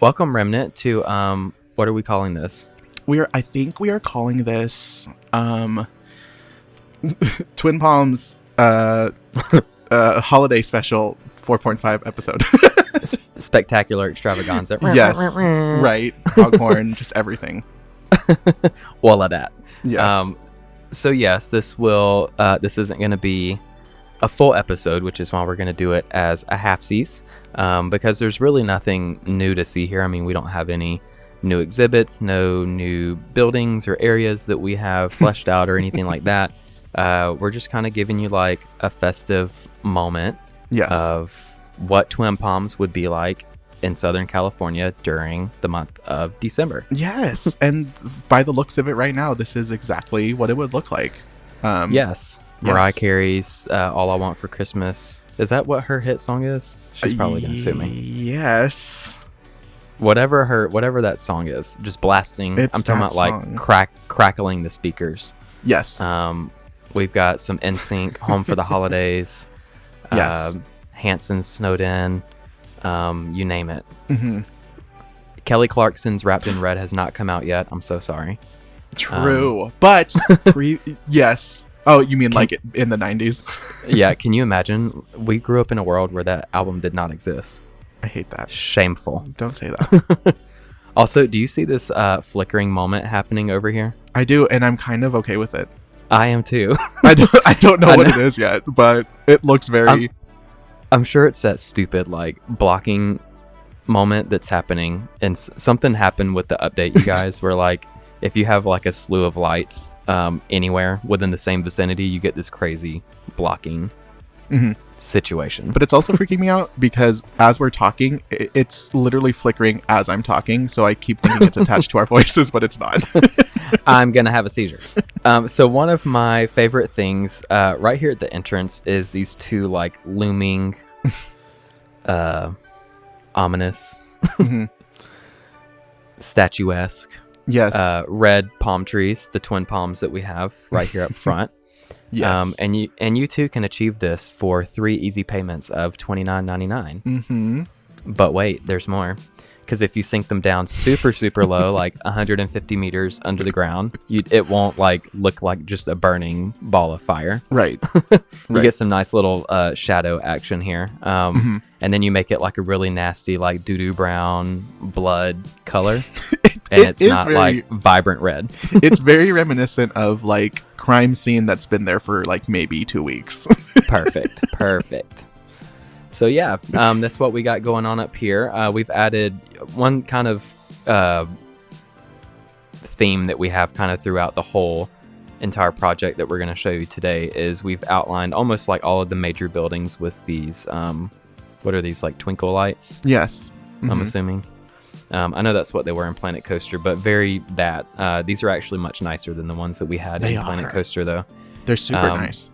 Welcome, Remnant, to what are we calling this? I think we are calling this Twin Palms holiday special 4.5 episode. Spectacular extravaganza. Yes, right. Foghorn, just everything. All of that. Yes. So yes, this isn't going to be a full episode, which is why we're going to do it as a half-seas, because there's really nothing new to see here. I mean, we don't have any new exhibits, no new buildings or areas that we have fleshed out or anything like that. We're just kind of giving you like a festive moment of what Twin Palms would be like in Southern California during the month of December. Yes, and by the looks of it right now, this is exactly what it would look like. Yes. Mariah Carey's All I Want for Christmas. Is that what her hit song is? She's probably going to sue me. Yes. Whatever that song is, just blasting. I'm talking about song. like crackling the speakers. Yes. We've got some NSYNC, Home for the Holidays. Yes. Hanson's Snowed In. You name it. Mm-hmm. Kelly Clarkson's Wrapped in Red has not come out yet. I'm so sorry. True. But yes. Oh, you mean like in the 90s? Yeah, can you imagine? We grew up in a world where that album did not exist. I hate that. Shameful. Don't say that. Also, do you see this flickering moment happening over here? I do, and I'm kind of okay with it. I am too. I don't know what it is yet, but it looks very... I'm sure it's that stupid like blocking moment that's happening, and something happened with the update, you guys, where like if you have like a slew of lights anywhere within the same vicinity, you get this crazy blocking situation. But it's also freaking me out because as we're talking, it's literally flickering as I'm talking, so I keep thinking it's attached to our voices, but it's not. I'm gonna have a seizure. So one of my favorite things right here at the entrance is these two like looming ominous statuesque red palm trees, the twin palms that we have right here up front. Yes. And you too can achieve this for 3 easy payments of $29.99. But wait, there's more. Because if you sink them down super low, like 150 meters under the ground, it won't like look like just a burning ball of fire. Right. You get some nice little shadow action here. And then you make it like a really nasty like doo-doo brown blood color. And it's not very, like vibrant red. It's very reminiscent of like crime scene that's been there for like maybe 2 weeks. Perfect. So yeah, that's what we got going on up here. We've added one kind of theme that we have kind of throughout the whole entire project that we're going to show you today is we've outlined almost like all of the major buildings with these, what are these, like twinkle lights? Yes. I'm assuming. I know that's what they were in Planet Coaster, but these are actually much nicer than the ones that we had in Planet Coaster, though. They're super nice.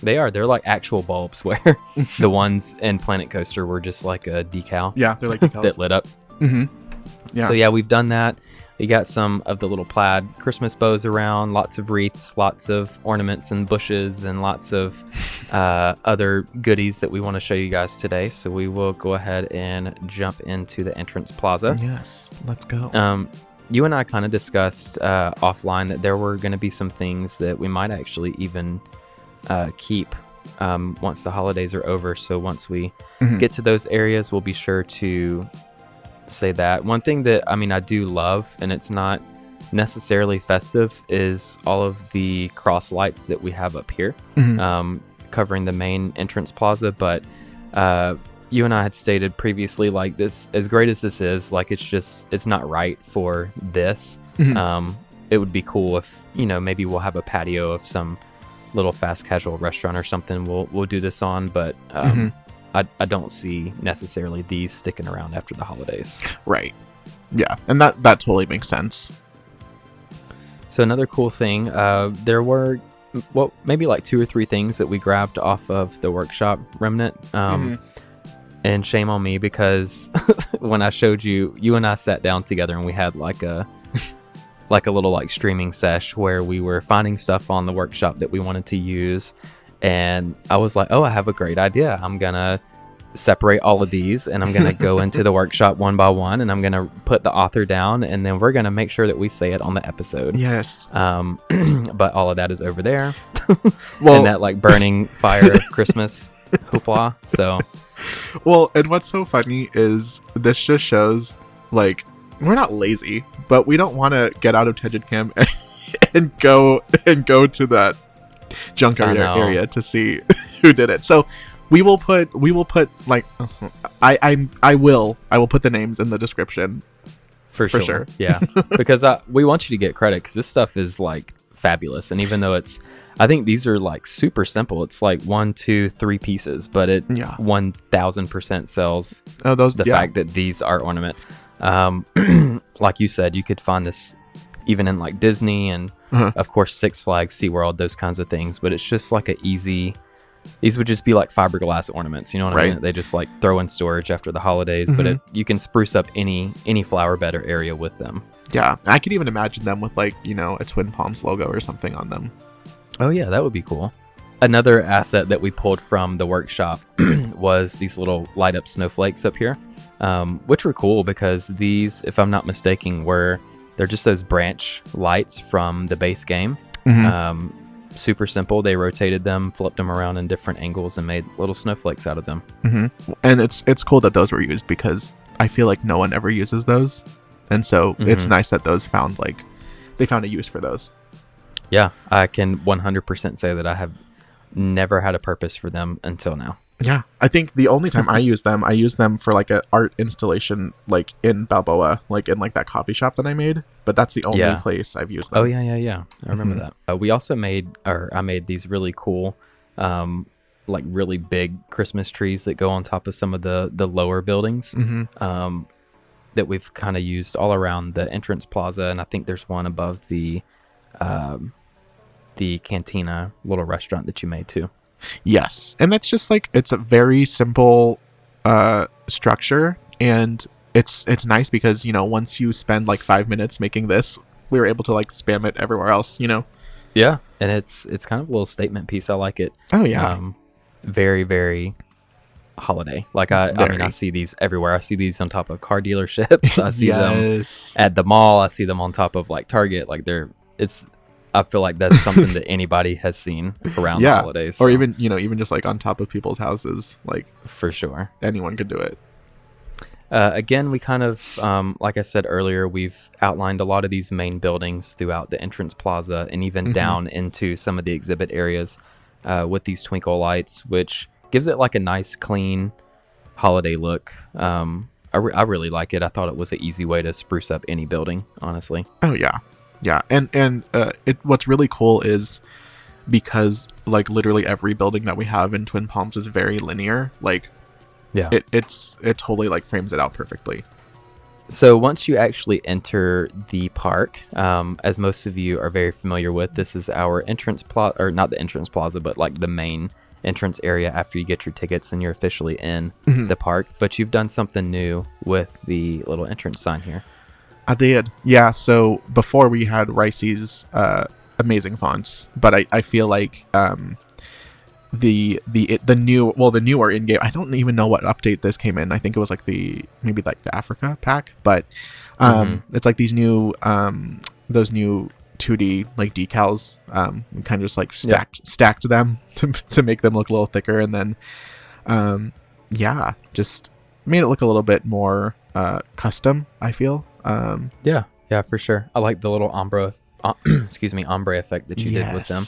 They are. They're like actual bulbs, where the ones in Planet Coaster were just like a decal. Yeah, they're like decals. That lit up. Yeah. So yeah, we've done that. We got some of the little plaid Christmas bows around, lots of wreaths, lots of ornaments and bushes, and lots of other goodies that we want to show you guys today. So we will go ahead and jump into the entrance plaza. Yes, let's go. You and I kind of discussed offline that there were going to be some things that we might actually even keep once the holidays are over. So once we get to those areas, we'll be sure to say that. One thing that I do love, and it's not necessarily festive, is all of the cross lights that we have up here covering the main entrance plaza. But you and I had stated previously, like, this, as great as this is, like, it's not right for this. It would be cool if, maybe we'll have a patio of some little fast casual restaurant or something we'll do this on, but I don't see necessarily these sticking around after the holidays. Right. Yeah, and that totally makes sense. So another cool thing, there were maybe like 2 or 3 things that we grabbed off of the workshop Remnant. And shame on me, because when I showed you and I sat down together and we had like a little like streaming sesh where we were finding stuff on the workshop that we wanted to use, and I was like, oh, I have a great idea. I'm gonna separate all of these, and I'm going to go into the workshop one by one, and I'm going to put the author down, and then we're going to make sure that we say it on the episode. Yes. But all of that is over there. Well, and that like burning fire of Christmas hoopla. So, well, and what's so funny is this just shows like we're not lazy, but we don't want to get out of Tangent Cam and go to that junkyard area to see who did it. So we will put like I will put the names in the description for sure. Yeah, because we want you to get credit, because this stuff is like fabulous. And even though I think these are like super simple, it's like 1, 2, 3 pieces, but it 1000% sells the fact that these are ornaments. Like you said, you could find this even in like Disney and of course Six Flags, SeaWorld, those kinds of things. But it's just like these would just be like fiberglass ornaments, you know what I mean? They just like throw in storage after the holidays, but you can spruce up any flower bed or area with them. Yeah, I could even imagine them with like, a Twin Palms logo or something on them. Oh yeah, that would be cool. Another asset that we pulled from the workshop was these little light up snowflakes up here, which were cool because these, if I'm not mistaken, they're just those branch lights from the base game. Super simple. They rotated them, flipped them around in different angles, and made little snowflakes out of them. And it's cool that those were used, because I feel like no one ever uses those, and so it's nice that those they found a use for those. Yeah, I can 100% say that I have never had a purpose for them until now. Yeah, I think the only time I use them for like an art installation, like in Balboa, like in like that coffee shop that I made. But that's the only place I've used them. Oh yeah. I remember that. We also I made these really cool, like really big Christmas trees that go on top of some of the lower buildings. That we've kind of used all around the entrance plaza, and I think there's one above the cantina little restaurant that you made too. Yes, and it's just like, it's a very simple structure, and it's nice because once you spend like 5 minutes making this, we were able to like spam it everywhere else. Yeah, and it's kind of a little statement piece. I like it. Oh yeah. Very, very holiday. Like I mean, I see these everywhere. I see these on top of car dealerships. I see them at the mall. I see them on top of like Target. Like I feel like that's something that anybody has seen around the holidays. So. Or even just like on top of people's houses. Like, for sure, anyone could do it. Again, we kind of, like I said earlier, we've outlined a lot of these main buildings throughout the entrance plaza and even down into some of the exhibit areas with these twinkle lights, which gives it like a nice, clean holiday look. I really like it. I thought it was an easy way to spruce up any building, honestly. Oh, yeah. Yeah. And what's really cool is because like literally every building that we have in Twin Palms is very linear. Like, yeah, it totally like frames it out perfectly. So once you actually enter the park, as most of you are very familiar with, this is our entrance plaza, or not the entrance plaza, but like the main entrance area after you get your tickets and you're officially in the park. But you've done something new with the little entrance sign here. I did. Yeah. So before we had Ricey's amazing fonts, but I feel like the newer in-game, I don't even know what update this came in. I think it was like maybe the Africa pack, but it's like these new those new 2D like decals. We kind of just like stacked them to make them look a little thicker, and then just made it look a little bit more custom, I feel. Yeah, for sure. I like the little ombre effect that you did with them.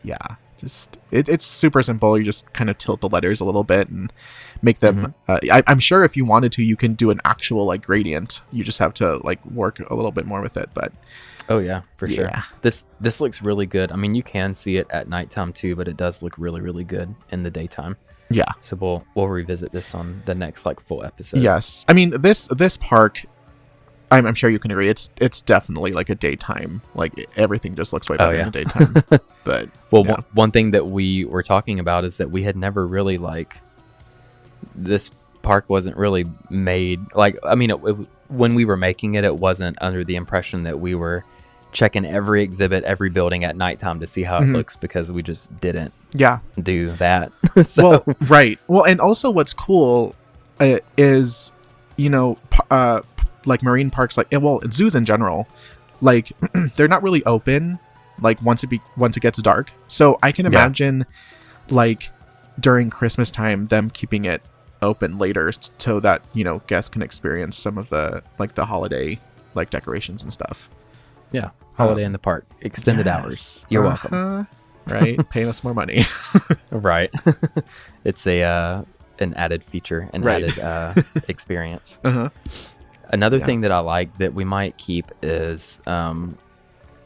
Yeah. Just it's super simple. You just kind of tilt the letters a little bit and make them I'm sure if you wanted to, you can do an actual like gradient. You just have to like work a little bit more with it. But oh yeah, for sure. This looks really good. I mean, you can see it at nighttime too, but it does look really, really good in the daytime. Yeah. So we'll revisit this on the next like full episode. Yes. I mean, this park, I'm sure you can agree, it's definitely like a daytime, like everything just looks way better in the daytime. But one thing that we were talking about is that we had never really like, this park wasn't really made like, I mean, when we were making it, it wasn't under the impression that we were checking every exhibit, every building at nighttime to see how it looks, because we just didn't do that. Well, right. Well, and also what's cool is, like marine parks, like, well, zoos in general, like they're not really open like once it gets dark. So I can imagine like during Christmas time them keeping it open later so that guests can experience some of the holiday like decorations and stuff. Holiday in the park, extended hours. You're welcome. Right. Paying us more money. Right. It's an added feature, added experience. Another thing that I like that we might keep is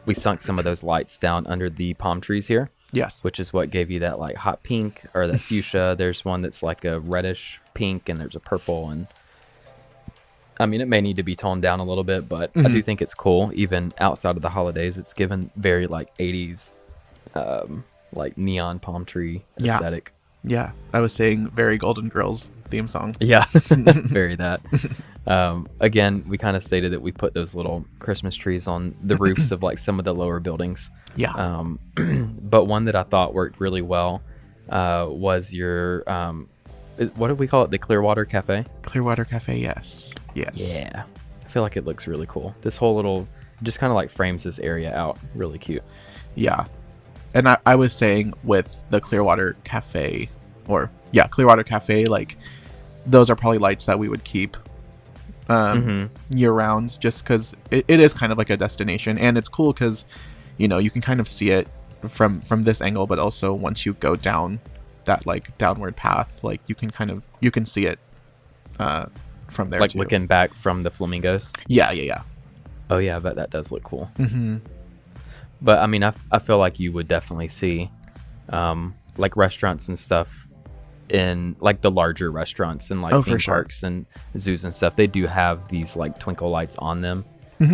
we sunk some of those lights down under the palm trees here. Yes. Which is what gave you that like hot pink or that fuchsia. There's one that's like a reddish pink, and there's a purple. And I mean, it may need to be toned down a little bit, but I do think it's cool. Even outside of the holidays, it's given very like 80s like neon palm tree aesthetic. Yeah. I was saying very Golden Girls theme song. Yeah. Very that. Again, we kind of stated that we put those little Christmas trees on the roofs of like some of the lower buildings. Yeah. But one that I thought worked really well was your what do we call it? The Clearwater Cafe? Clearwater Cafe, yes. Yeah. I feel like it looks really cool. This whole little just kind of like frames this area out. Really cute. Yeah. And I was saying with the Clearwater Cafe, Clearwater Cafe, like those are probably lights that we would keep year round, just because it is kind of like a destination, and it's cool because you can kind of see it from this angle, but also once you go down that like downward path, like you can see it from there, like too. looking back from the flamingos. Yeah. Oh yeah, I bet that does look cool. But I mean, I feel like you would definitely see like restaurants and stuff in like the larger restaurants and like theme parks and zoos and stuff. They do have these like twinkle lights on them.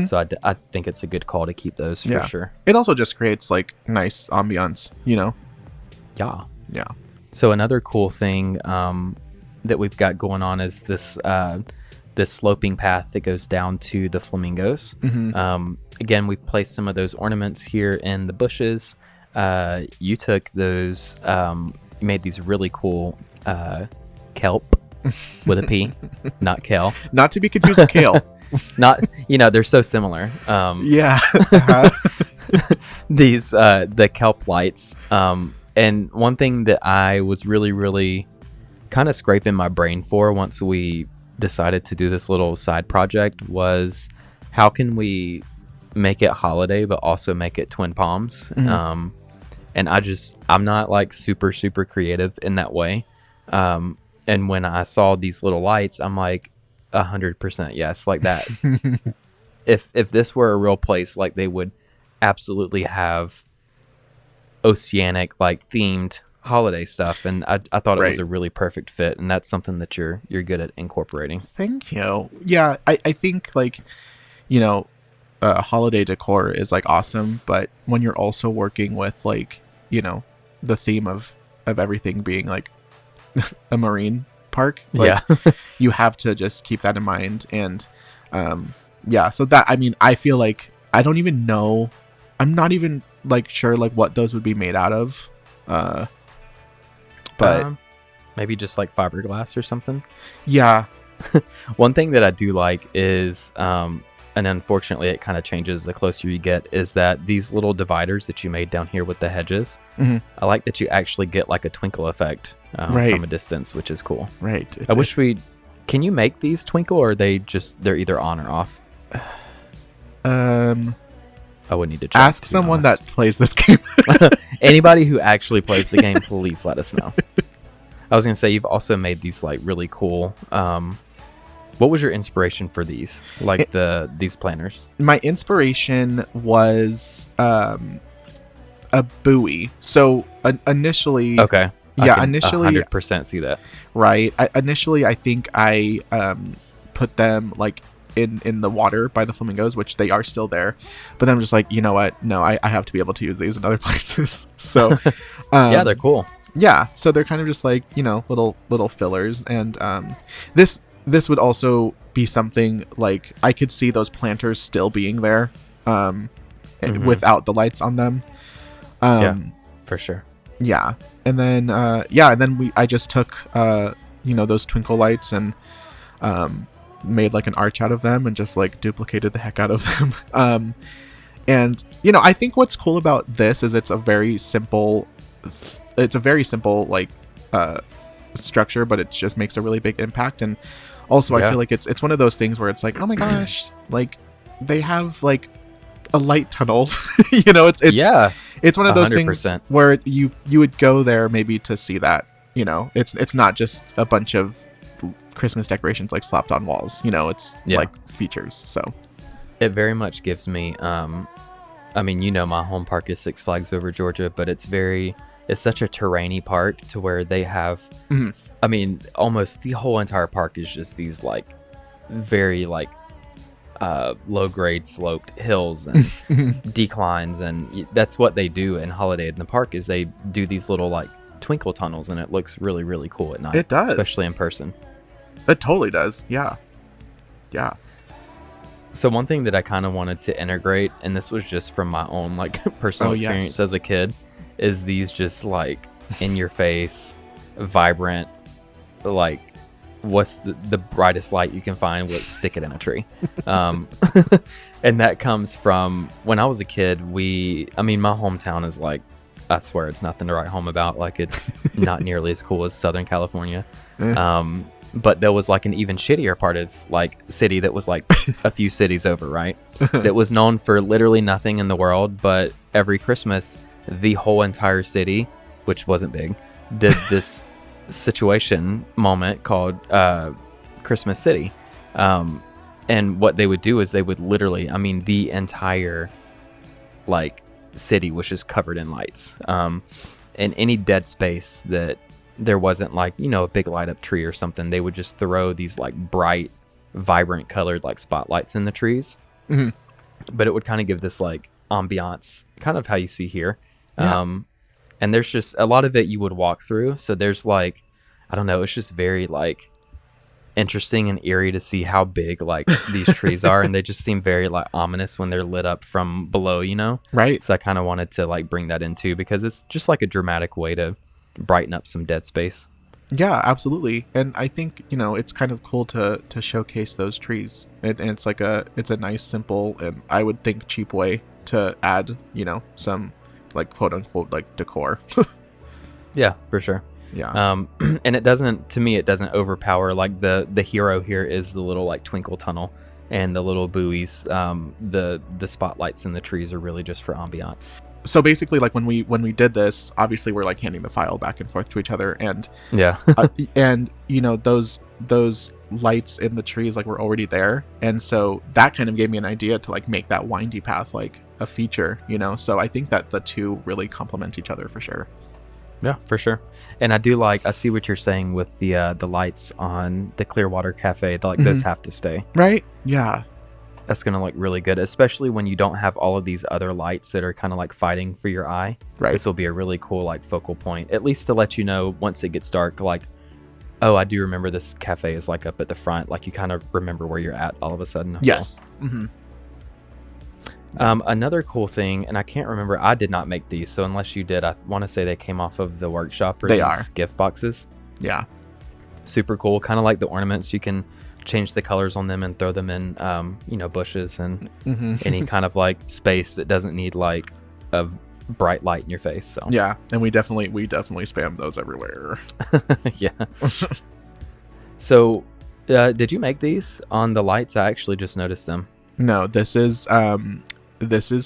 So I think it's a good call to keep those for sure. It also just creates like nice ambiance, Yeah. So another cool thing that we've got going on is this sloping path that goes down to the flamingos. Again, we've placed some of those ornaments here in the bushes. You took those, you made these really cool kelp with a P, not kale. Not to be confused with kale. Not, they're so similar. Yeah. These, the kelp lights. And one thing that I was really, really kind of scraping my brain for once we decided to do this little side project was how can we make it holiday but also make it twin palms. And I'm not like super creative in that way, and when I saw these little lights, I'm like 100% yes, like that. if this were a real place, like they would absolutely have oceanic like themed holiday stuff, and I thought it was a really perfect fit, and that's something that you're good at incorporating. Thank you. Yeah, I think like holiday decor is like awesome, but when you're also working with like the theme of everything being like a marine park, like, you have to just keep that in mind. And so that, I mean, I feel like I don't even know, I'm not even like sure like what those would be made out of, but maybe just like fiberglass or something. One thing that I do like is and unfortunately it kind of changes the closer you get, is that these little dividers that you made down here with the hedges, I like that you actually get like a twinkle effect from a distance, which is cool. I wish can you make these twinkle, or they're either on or off? I would need to check, ask someone that plays this game. Anybody who actually plays the game, please let us know. I was gonna say, you've also made these like really cool what was your inspiration for these, like these planners? My inspiration was a buoy. So initially, initially 100% see that. Right. Initially, I think I put them like in the water by the flamingos, which they are still there. But then I'm just like, you know what? No, I have to be able to use these in other places. So yeah, they're cool. Yeah, so they're kind of just like, little fillers. And this would also be something like I could see those planters still being there without the lights on them. Yeah, for sure. Yeah. And then I just took those twinkle lights and made like an arch out of them and just like duplicated the heck out of them. And I think what's cool about this is it's a very simple like structure, but it just makes a really big impact. And also I feel like it's one of those things where it's like, oh my gosh, like they have like a light tunnel. It's one of those 100%. Things where you would go there maybe to see that. It's not just a bunch of Christmas decorations like slapped on walls. It's like features. So it very much gives me I mean, my home park is Six Flags Over Georgia, but it's such a terrainy park to where they have I mean, almost the whole entire park is just these like very like low grade sloped hills and declines, and that's what they do in Holiday in the Park is they do these little like twinkle tunnels, and it looks really, really cool at night. It does, especially in person. It totally does. Yeah. So one thing that I kind of wanted to integrate, and this was just from my own like personal experience as a kid, is these just like in your face, vibrant, like what's the brightest light you can find, stick it in a tree. And that comes from when I was a kid. My hometown is like, I swear it's nothing to write home about. Like it's not nearly as cool as Southern California. But there was like an even shittier part of like city that was like a few cities over, right? That was known for literally nothing in the world, but every Christmas, the whole entire city, which wasn't big, did this situation moment called Christmas City. And what they would do is they would literally, the entire like city was just covered in lights. And any dead space that there wasn't like, a big light up tree or something, they would just throw these like bright, vibrant colored like spotlights in the trees. But it would kind of give this like ambiance, kind of how you see here. And there's just a lot of it you would walk through. So there's like, I don't know, it's just very like interesting and eerie to see how big like these trees are. And they just seem very like ominous when they're lit up from below, Right. So I kind of wanted to like bring that in too, because it's just like a dramatic way to brighten up some dead space. Yeah, absolutely. And I think, it's kind of cool to showcase those trees. And it's like it's a nice, simple, and I would think cheap way to add, some like quote unquote like decor. Yeah, for sure. Yeah. And it doesn't overpower. Like the hero here is the little like twinkle tunnel and the little buoys. The spotlights in the trees are really just for ambiance. So basically, like when we did this, obviously we're like handing the file back and forth to each other, and and those lights in the trees like were already there, and so that kind of gave me an idea to like make that windy path like a feature, So I think that the two really complement each other for sure. Yeah, for sure. And I see what you're saying with the lights on the Clearwater Cafe. Those have to stay. Right? Yeah. That's going to look really good, especially when you don't have all of these other lights that are kind of like fighting for your eye. Right. This will be a really cool like focal point, at least to let you know once it gets dark, like, oh, I do remember this cafe is like up at the front. Like you kind of remember where you're at all of a sudden. Yes. Another cool thing, and I can't remember, I did not make these, so unless you did, I want to say they came off of the workshop or they are gift boxes. Yeah. Super cool. Kind of like the ornaments. You can change the colors on them and throw them in bushes and any kind of like space that doesn't need like a bright light in your face. So yeah, and we definitely spam those everywhere. Yeah. So did you make these on the lights? I actually just noticed them. No, this is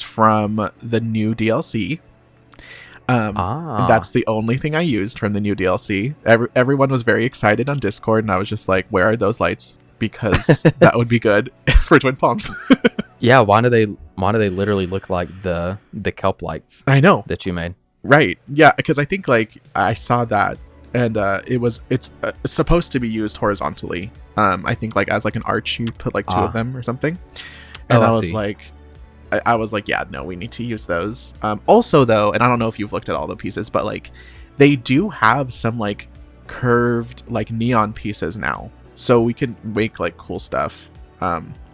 from the new DLC. That's the only thing I used from the new DLC. Everyone was very excited on Discord, and I was just like, where are those lights? Because that would be good for Twin Palms. Yeah, why do they literally look like the kelp lights? I know that you made. Right. Yeah, because I think like I saw that, and it's supposed to be used horizontally. I think like as like an arch, you put like two of them or something. And I was like, yeah, no, we need to use those. Also though, and I don't know if you've looked at all the pieces, but like they do have some like curved like neon pieces now. So we can make like cool stuff.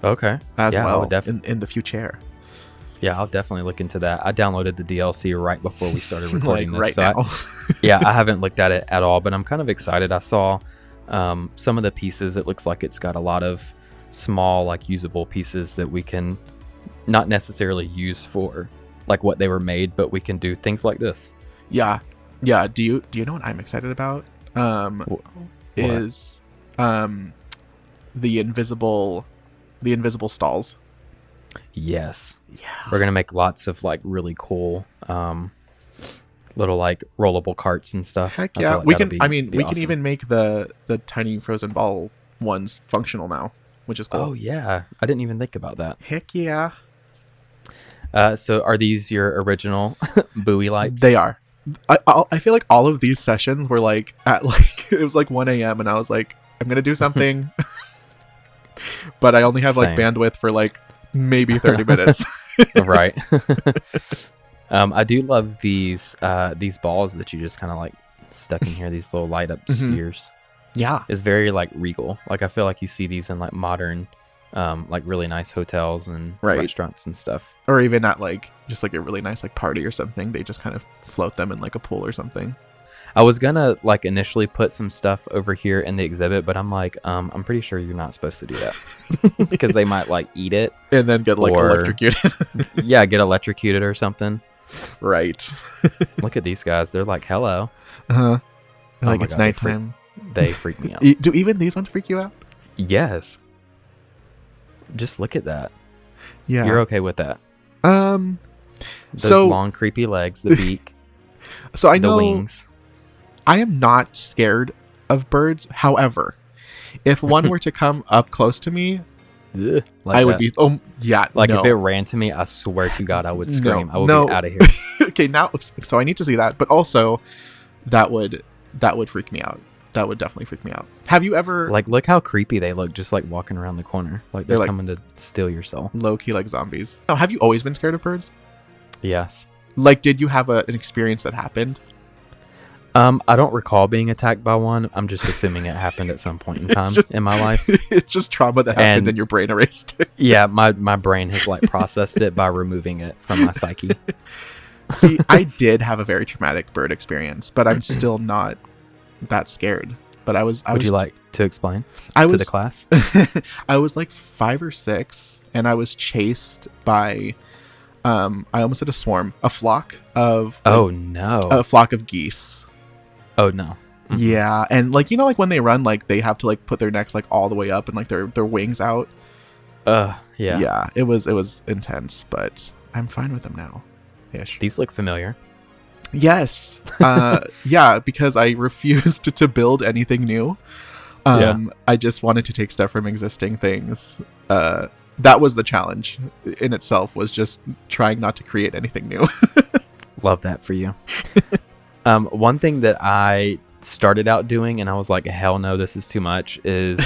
Okay. As well in the future. Yeah, I'll definitely look into that. I downloaded the DLC right before we started recording like this. right now. Yeah, I haven't looked at it at all, but I'm kind of excited. I saw some of the pieces. It looks like it's got a lot of small, like usable pieces that we can not necessarily use for like what they were made, but we can do things like this. Yeah. Do you know what I'm excited about? Is the invisible stalls. Yes. Yeah. We're gonna make lots of like really cool little like rollable carts and stuff. Heck yeah. We can we awesome. can even make the tiny frozen ball ones functional now, which is cool. Oh yeah. I didn't even think about that. Heck yeah. So are these your original buoy lights? They are. I feel like all of these sessions were like at like it was like 1 a.m. and I was like, I'm gonna do something, but I only have like Same. bandwidth for like maybe 30 minutes. Right. I do love these balls that you just kind of like stuck in here. These little light up spheres. Yeah. It's very like regal. Like I feel like you see these in like modern, like really nice hotels and restaurants and stuff. Or even at like just like a really nice like party or something. They just kind of float them in like a pool or something. I was gonna like initially put some stuff over here in the exhibit, but I'm like, I'm pretty sure you're not supposed to do that because they might like eat it and then get like electrocuted. Yeah, get electrocuted or something. Right. Look at these guys. They're like, hello. Uh-huh. Like my it's God, nighttime. They freak me out. Do even these ones freak you out? Yes. Just look at that. Yeah. You're okay with that? Those so long creepy legs, the beak, so I know the wings. I am not scared of birds. However, if one were to come up close to me, Ugh, I would be like if it ran to me, I swear to God, I would scream. I would be out of here. Okay, now so I need to see that, but also that would freak me out. That would definitely freak me out. Have you ever Like, look how creepy they look, just like walking around the corner, like they're like coming to steal your soul. low key like zombies? Oh, have you always been scared of birds? Yes. Like, did you have an experience that happened? I don't recall being attacked by one. I'm just assuming it happened at some point in time in my life. It's just trauma that happened and your brain erased it. Yeah, my brain has like processed it by removing it from my psyche. See, I did have a very traumatic bird experience, but I'm still not that scared. But Would you like to explain to the class? I was like 5 or 6, and I was chased by, I almost said a swarm, a flock of. Oh no! A flock of geese. Oh no! Mm-hmm. Yeah, and like like when they run, like they have to like put their necks like all the way up and like their wings out. Yeah. Yeah, it was intense, but I'm fine with them now. Ish. These look familiar. Yes. Yeah, because I refused to build anything new. I just wanted to take stuff from existing things. That was the challenge in itself, was just trying not to create anything new. Love that for you. One thing that I started out doing and I was like, hell no, this is too much, is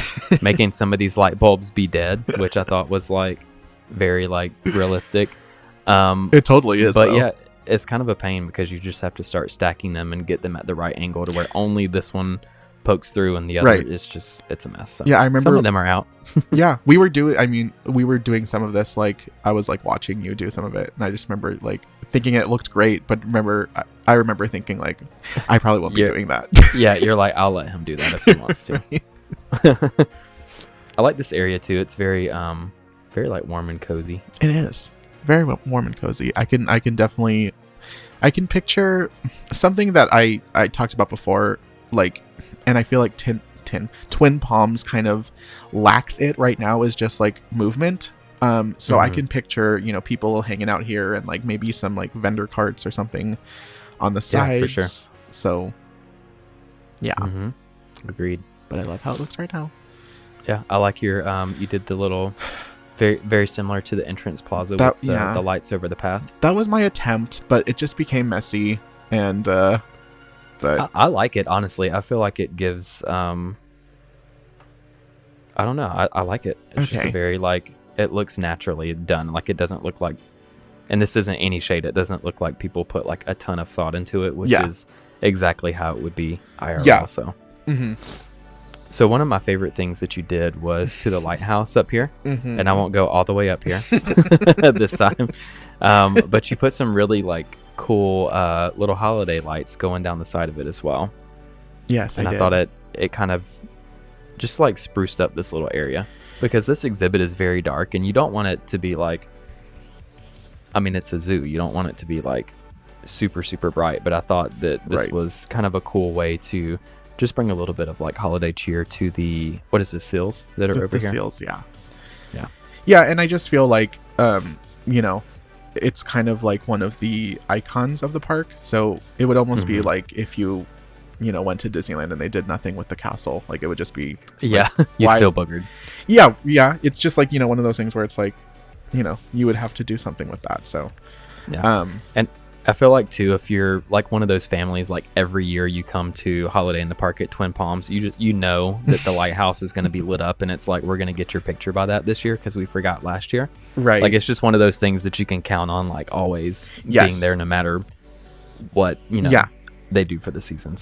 making some of these light bulbs be dead, which I thought was like very like realistic. It totally is, but though. yeah, it's kind of a pain because you just have to start stacking them and get them at the right angle to where only this one pokes through and the other is just, it's a mess. So yeah, I remember some of them are out. Yeah, we were doing some of this, like I was like watching you do some of it, and I just remember like thinking it looked great, but I remember thinking like I probably won't be doing that. Yeah, you're like, I'll let him do that if he wants to. I like this area too. It's very very like warm and cozy. It is very warm and cozy. I can definitely picture something that I talked about before, like, and I feel like Twin Palms kind of lacks it right now, is just like movement. So I can picture, people hanging out here and like maybe some like vendor carts or something on the sides. For sure. So yeah. Agreed. But I love how it looks right now. Yeah, I like your you did the little very very similar to the entrance plaza with the lights over the path. That was my attempt, but it just became messy, and but I like it, honestly. I feel like it gives I don't know, I like it. It's just a very like, it looks naturally done. Like it doesn't look like, and this isn't any shade, it doesn't look like people put like a ton of thought into it, which is exactly how it would be IRL. Yeah. So So one of my favorite things that you did was to the lighthouse up here, and I won't go all the way up here this time. But you put some really like cool little holiday lights going down the side of it as well. Yes, and I thought it kind of just like spruced up this little area, because this exhibit is very dark and you don't want it to be like, I mean, it's a zoo. You don't want it to be like super, super bright, but I thought that this was kind of a cool way to just bring a little bit of like holiday cheer to the, what is the seals that are over here? The seals, yeah. And I just feel like, you know, it's kind of like one of the icons of the park. So it would almost be like if you know, went to Disneyland and they did nothing with the castle. Like, it would just be... Yeah, like, you'd feel buggered. Yeah. It's just like, you know, one of those things where it's like, you know, you would have to do something with that. So, yeah. And I feel like, too, if you're like one of those families, like every year you come to Holiday in the Park at Twin Palms, you know that the lighthouse is going to be lit up, and it's like, we're going to get your picture by that this year because we forgot last year. Right. Like, it's just one of those things that you can count on, like, always being there no matter what, you know, they do for the season.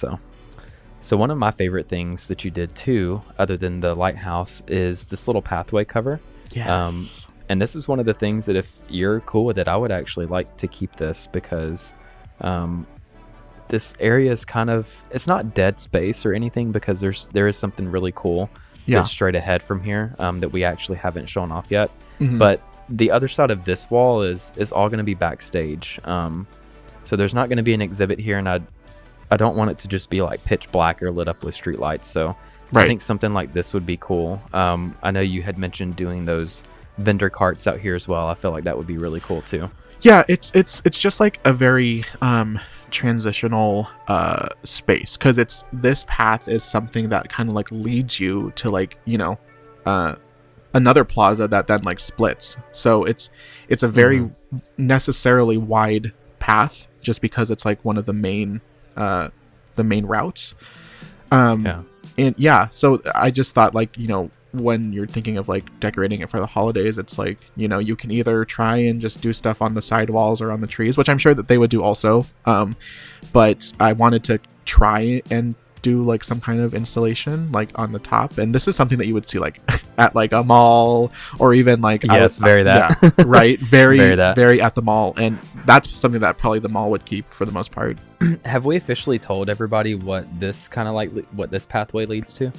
So one of my favorite things that you did too, other than the lighthouse, is this little pathway cover. Yes. And this is one of the things that if you're cool with it, I would actually like to keep this, because this area is kind of, it's not dead space or anything, because there is something really cool that's straight ahead from here that we actually haven't shown off yet. But the other side of this wall is all going to be backstage. So there's not going to be an exhibit here, and I don't want it to just be like pitch black or lit up with street lights. So I think something like this would be cool. I know you had mentioned doing those vendor carts out here as well. I feel like that would be really cool too. Yeah, it's just like a very transitional space, because this path is something that kind of like leads you to, like, you know, another plaza that then like splits. So it's a very necessarily wide path, just because it's like one of the main routes. And so I just thought, like, you know, when you're thinking of like decorating it for the holidays, it's like, you know, you can either try and just do stuff on the sidewalls or on the trees, which I'm sure that they would do also. But I wanted to try and do like some kind of installation like on the top, and this is something that you would see like at like a mall, or even like very at the mall, and that's something that probably the mall would keep for the most part. Have we officially told everybody what this pathway leads to?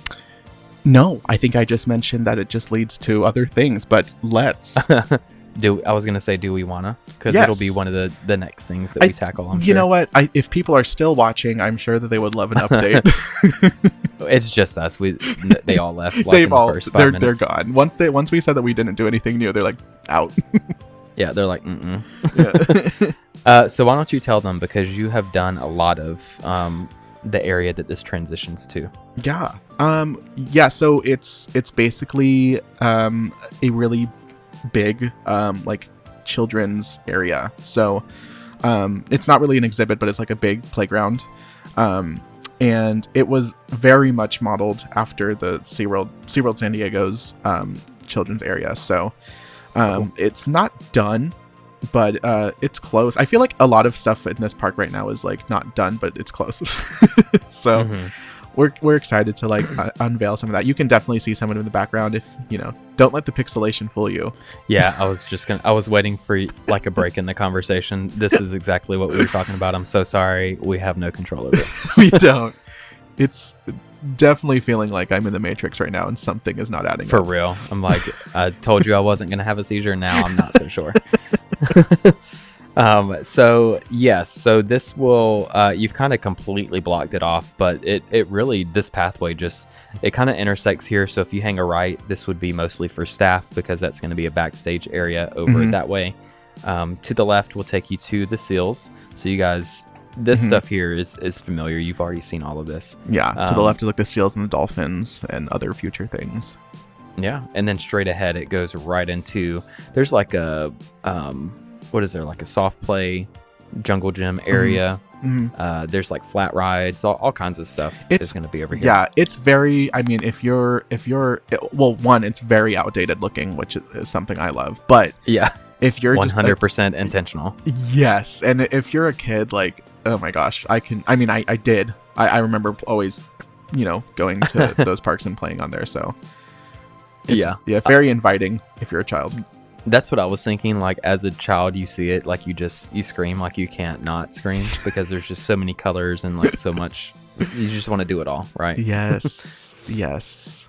No, I think I just mentioned that it just leads to other things, but let's I was gonna say, do we wanna? Because it'll be one of the next things that we tackle. You know what? If people are still watching, I'm sure that they would love an update. It's just us. They all left. Like, the first 5 minutes. They're gone. Once we said that we didn't do anything new, they're like out. Yeah, they're like, Yeah. So why don't you tell them, because you have done a lot of the area that this transitions to. Yeah. So it's basically a really big like children's area. So it's not really an exhibit, but it's like a big playground. And it was very much modeled after the SeaWorld San Diego's children's area. So cool. It's not done, but it's close. I feel like a lot of stuff in this park right now is like not done, but it's close. So we're excited to like unveil some of that. You can definitely see some of it in the background, if you know, don't let the pixelation fool you. Yeah, I was waiting for like a break in the conversation. This is exactly what we were talking about. I'm so sorry, we have no control over it. We don't. It's definitely feeling like I'm in the Matrix right now and something is not adding for up. real. I'm like, I told you I wasn't gonna have a seizure, now I'm not so sure. So this will you've kind of completely blocked it off, but it really, this pathway just, it kind of intersects here. So if you hang a right, this would be mostly for staff, because that's going to be a backstage area over that way. To the left will take you to the seals. So you guys, this stuff here is familiar. You've already seen all of this. Yeah, to the left is like the seals and the dolphins and other future things. Yeah, and then straight ahead it goes right into, there's like a what is there, like a soft play jungle gym area. There's like flat rides, all kinds of stuff. It's going to be over here. Yeah, it's very, I mean, if you're well, one, it's very outdated looking, which is something I love. But yeah, if you're 100% intentional. Yes, and if you're a kid, like, oh my gosh, I did. I remember always going to those parks and playing on there. So it's, Yeah. very inviting if you're a child. That's what I was thinking. Like, as a child, you see it, like, you scream, like, you can't not scream because there's just so many colors and, like, so much. You just want to do it all, right? Yes. Yes.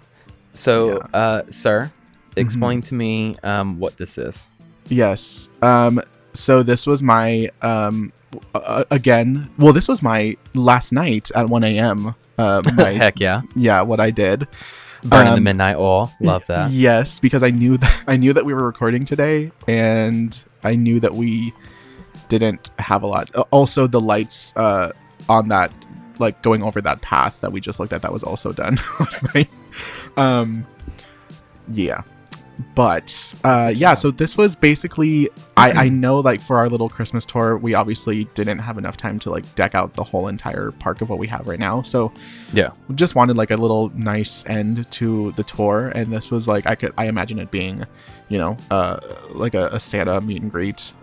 So, sir, explain to me what this is. Yes. So this was my, this was my last night at 1 a.m. Heck yeah. Yeah, what I did. Burning the midnight oil. Love that. Yes, because I knew that we were recording today, and I knew that we didn't have a lot. Also, the lights on that, like, going over that path that we just looked at, that was also done last night. Yeah. But so this was basically, I know, like, for our little Christmas tour, we obviously didn't have enough time to, like, deck out the whole entire park of what we have right now. So yeah, we just wanted, like, a little nice end to the tour, and this was like, I imagine it being, like a Santa meet and greet,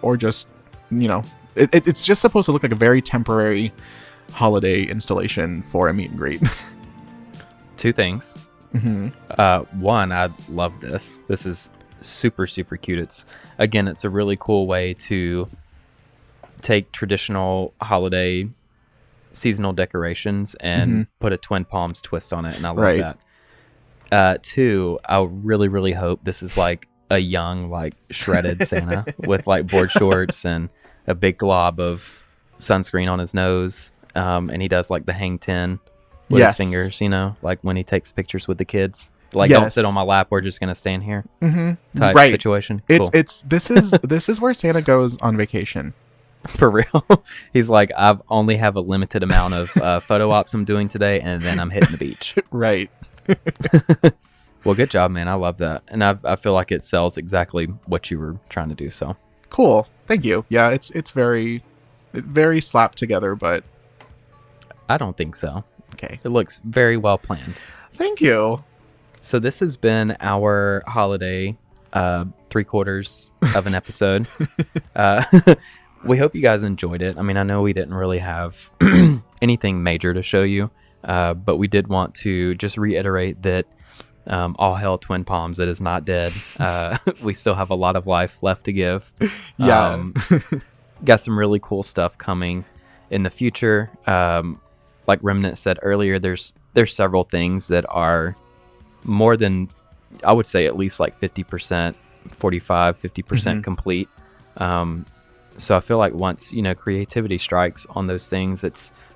or just, it's just supposed to look like a very temporary holiday installation for a meet and greet. Two things. One, I love this. This is super, super cute. It's a really cool way to take traditional holiday seasonal decorations and put a Twin Palms twist on it, and I love that. Two, I really, really hope this is like a young, like, shredded Santa with, like, board shorts and a big glob of sunscreen on his nose, and he does, like, the hang 10 with his fingers, like when he takes pictures with the kids. Like, don't sit on my lap, we're just gonna stand here. Type situation. Cool. This is where Santa goes on vacation. For real. He's like, I only have a limited amount of photo ops I'm doing today, and then I'm hitting the beach. Right. Well, good job, man. I love that, and I feel like it sells exactly what you were trying to do. So cool. Thank you. Yeah, it's very slapped together, but I don't think so. Okay. It looks very well planned. Thank you. So this has been our holiday 3/4 of an episode. We hope you guys enjoyed it. I mean, I know we didn't really have anything major to show you, but we did want to just reiterate that all hail Twin Palms. It is not dead. We still have a lot of life left to give. Yeah. Got some really cool stuff coming in the future. Like Remnant said earlier, there's several things that are more than, I would say, at least like 50%, 50% complete. So I feel like once, creativity strikes on those things,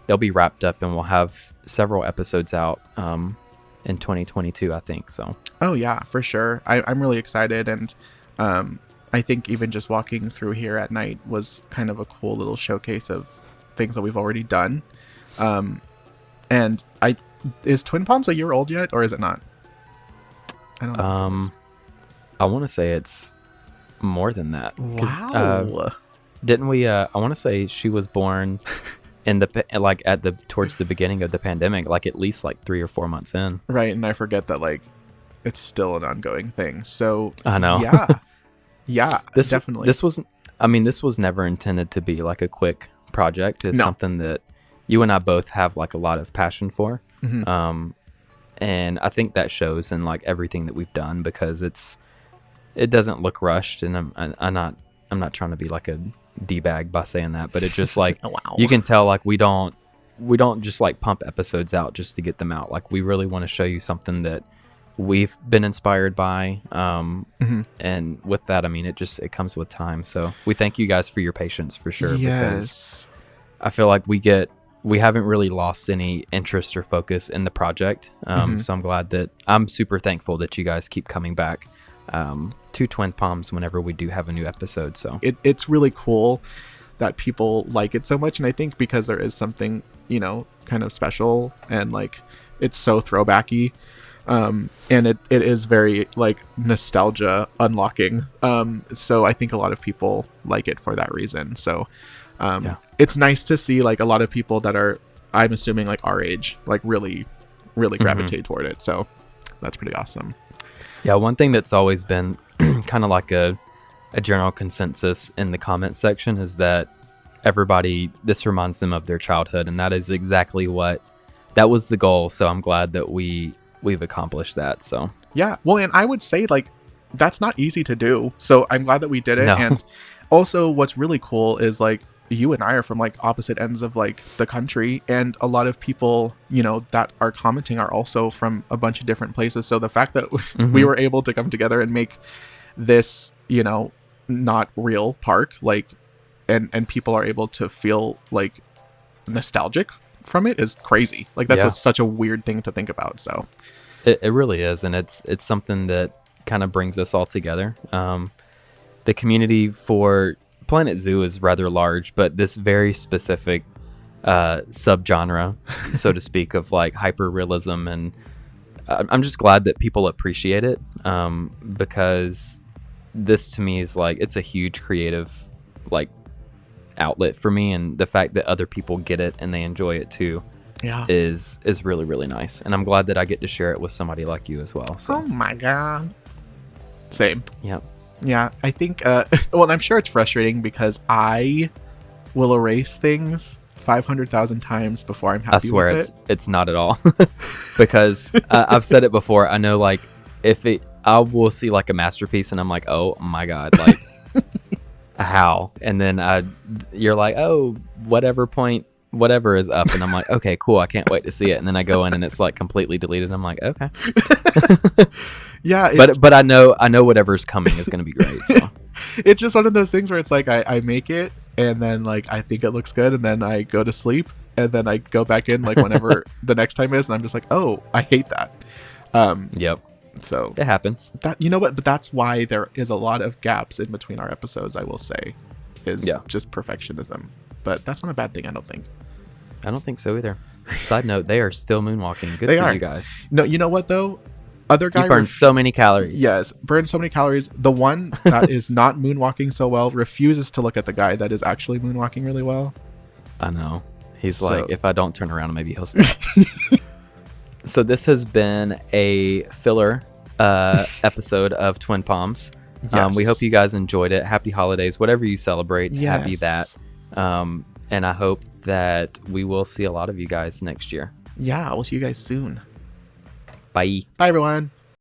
they'll be wrapped up, and we'll have several episodes out in 2022, I think. So. Oh yeah, for sure. I'm really excited, and I think even just walking through here at night was kind of a cool little showcase of things that we've already done. And is Twin Palms a year old yet, or is it not? I don't know. I want to say it's more than that. Wow. Didn't we? I want to say she was born in towards the beginning of the pandemic, like at least like 3 or 4 months in. Right, and I forget that, like, it's still an ongoing thing. So I know. Yeah. Yeah. Definitely. This was never intended to be like a quick project. It's something that you and I both have like a lot of passion for. And I think that shows in like everything that we've done, because it doesn't look rushed, and I'm not trying to be like a D-bag by saying that, but it just like you can tell, like, we don't just like pump episodes out just to get them out. Like, we really want to show you something that we've been inspired by, and with that, I mean, it comes with time. So we thank you guys for your patience, for sure. Because I feel like we haven't really lost any interest or focus in the project. So I'm super thankful that you guys keep coming back to Twin Palms whenever we do have a new episode. So it's really cool that people like it so much, and I think because there is something, kind of special, and like it's so throwbacky, and it is very like nostalgia unlocking. So I think a lot of people like it for that reason. So it's nice to see like a lot of people that are, I'm assuming, like our age, like really gravitate toward it. So that's pretty awesome. Yeah, one thing that's always been kind of like a general consensus in the comment section is that this reminds them of their childhood, and that is exactly what that was the goal. So I'm glad that we've accomplished that. So yeah, well, and I would say like that's not easy to do. So I'm glad that we did it. No. And also, what's really cool is like you and I are from like opposite ends of like the country, and a lot of people, you know, that are commenting are also from a bunch of different places. So the fact that we were able to come together and make this, you know, not real park, like, and people are able to feel like nostalgic from it is crazy. Like that's such a weird thing to think about. So it really is, and it's something that kind of brings us all together. The community for Planet Zoo is rather large, but this very specific subgenre, so to speak, of like hyper realism, and I'm just glad that people appreciate it, because this to me is like, it's a huge creative like outlet for me, and the fact that other people get it and they enjoy it too is really, really nice. And I'm glad that I get to share it with somebody like you as well. So. Oh my god. Same. Yep. Yeah, I think, well, I'm sure it's frustrating because I will erase things 500,000 times before I'm happy with it. I swear it's not at all. Because I've said it before. I know, like, I will see like a masterpiece and I'm like, oh my God, like, how? And then you're like, oh, whatever is up. And I'm like, okay, cool. I can't wait to see it. And then I go in and it's like completely deleted. I'm like, okay. Yeah, but I know whatever's coming is going to be great. So it's just one of those things where it's like I make it and then like I think it looks good and then I go to sleep and then I go back in like whenever the next time is and I'm just like, oh, I hate that. Yep. So it happens. That, you know what? But that's why there is a lot of gaps in between our episodes. I will say, is just perfectionism. But that's not a bad thing. I don't think. I don't think so either. Side note: they are still moonwalking. Good for you guys. No, you know what though? Other guy burns so many calories. Yes, burns so many calories. The one that is not moonwalking so well refuses to look at the guy that is actually moonwalking really well. I know. He's like, if I don't turn around, maybe he'll stop. So this has been a filler episode of Twin Palms. Yes. We hope you guys enjoyed it. Happy holidays, whatever you celebrate. Yes. Happy that. And I hope that we will see a lot of you guys next year. Yeah, we'll see you guys soon. Bye. Bye, everyone.